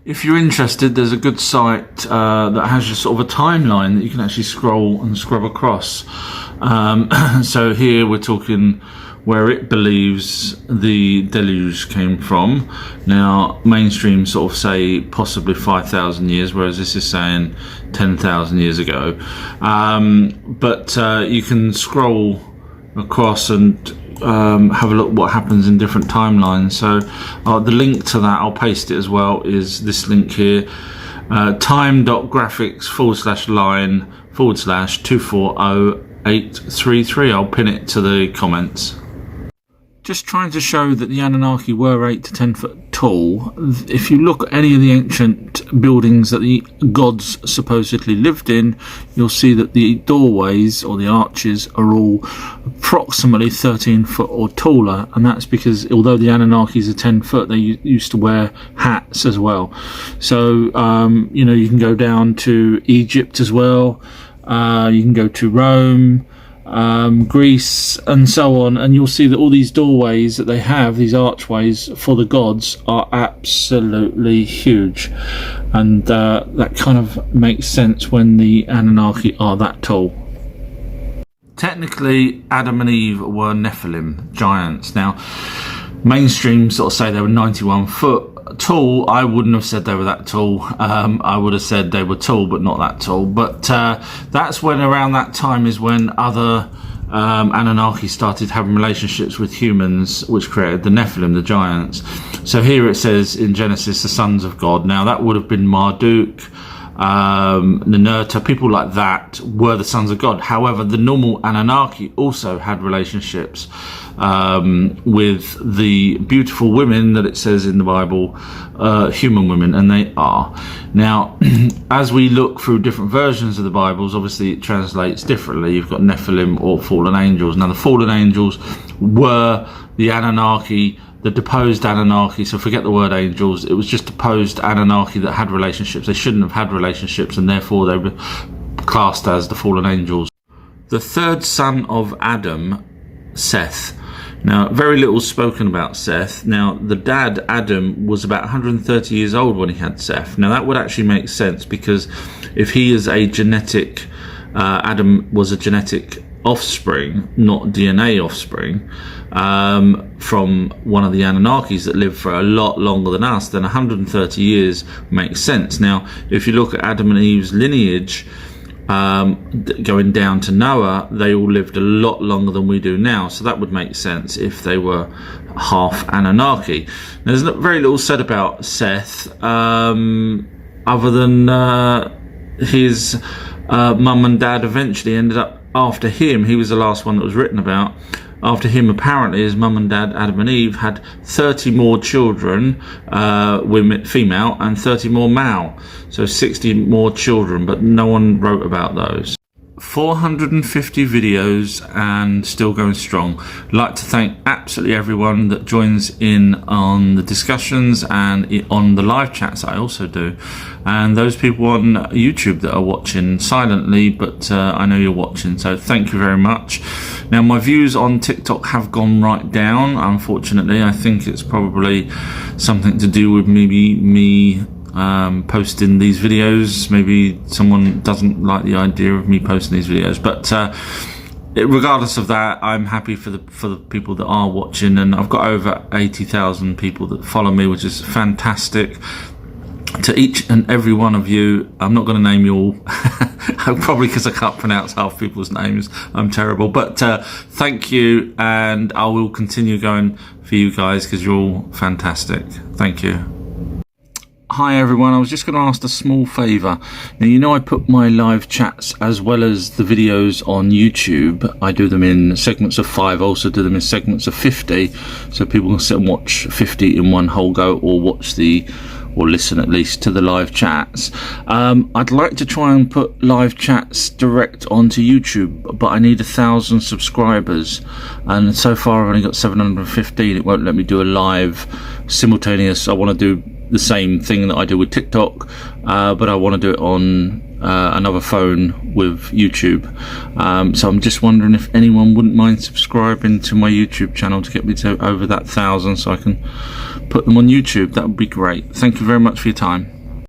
If you're interested, there's a good site that has just sort of a timeline that you can actually scroll and scrub across. So here we're talking where it believes the deluge came from. Now, mainstream sort of say possibly 5,000 years, whereas this is saying 10,000 years ago. But you can scroll across and have a look what happens in different timelines. So the link to that, I'll paste it as well, is this link here, time.graphics/line/240833. I'll pin it to the comments. Just trying to show that the Anunnaki were 8 to 10 foot tall. If you look at any of the ancient buildings that the gods supposedly lived in, you'll see that the doorways or the arches are all approximately 13 foot or taller, and that's because although the Anunnakis are 10 foot, they used to wear hats as well. So you know, you can go down to Egypt as well, you can go to Rome, Greece and so on, and you'll see that all these doorways that they have, these archways for the gods, are absolutely huge, and that kind of makes sense when the Anunnaki are that tall. Technically, Adam and Eve were Nephilim, giants. Now, mainstream sort of say they were 91 foot tall. I wouldn't have said they were that tall. I would have said they were tall but not that tall. But that's when, around that time, is when other Anunnaki started having relationships with humans, which created the Nephilim, the giants. So here it says in Genesis, the sons of God. Now that would have been Marduk, Ninurta, people like that were the sons of God. However, the normal Anunnaki also had relationships with the beautiful women that it says in the Bible, human women, and they are. Now, as we look through different versions of the Bibles, obviously it translates differently. You've got Nephilim or fallen angels. Now, the fallen angels were the Anunnaki, the deposed Anunnaki. So forget the word angels, it was just deposed Anunnaki that had relationships. They shouldn't have had relationships, and therefore they were classed as the fallen angels. The third son of Adam, Seth. Now, very little spoken about Seth. Now, the dad, Adam, was about 130 years old when he had Seth. Now, that would actually make sense, because if he is a genetic, Adam was a genetic offspring, not DNA offspring, from one of the Anunnakis that lived for a lot longer than us, then 130 years makes sense. Now, if you look at Adam and Eve's lineage, going down to Noah, they all lived a lot longer than we do now, so that would make sense if they were half Anunnaki. Now, there's very little said about Seth, other than his mum and dad eventually ended up after him. He was the last one that was written about. After him, apparently, his mum and dad, Adam and Eve, had 30 more children, women, female, and 30 more male. So 60 more children, but no one wrote about those. 450 videos and still going strong. I'd like to thank absolutely everyone that joins in on the discussions and on the live chats I also do, and those people on YouTube that are watching silently, but I know you're watching, so thank you very much. Now, my views on TikTok have gone right down, unfortunately. I think it's probably something to do with maybe me posting these videos. Maybe someone doesn't like the idea of me posting these videos, but regardless of that, I'm happy for the people that are watching, and I've got over 80,000 people that follow me, which is fantastic. To each and every one of you, I'm not going to name you all, probably because I can't pronounce half people's names. I'm terrible, but thank you, and I will continue going for you guys because you're all fantastic. Thank you. Hi everyone, I was just going to ask a small favour. Now, you know I put my live chats as well as the videos on YouTube. I do them in segments of 5, I also do them in segments of 50, so people can sit and watch 50 in one whole go, or listen at least to the live chats. I'd like to try and put live chats direct onto YouTube, but I need 1,000 subscribers, and so far I've only got 715. It won't let me do a live simultaneous. I want to do the same thing that I do with TikTok, but I want to do it on another phone with YouTube. So I'm just wondering if anyone wouldn't mind subscribing to my YouTube channel to get me to over that 1,000 so I can put them on YouTube. That would be great. Thank you very much for your time.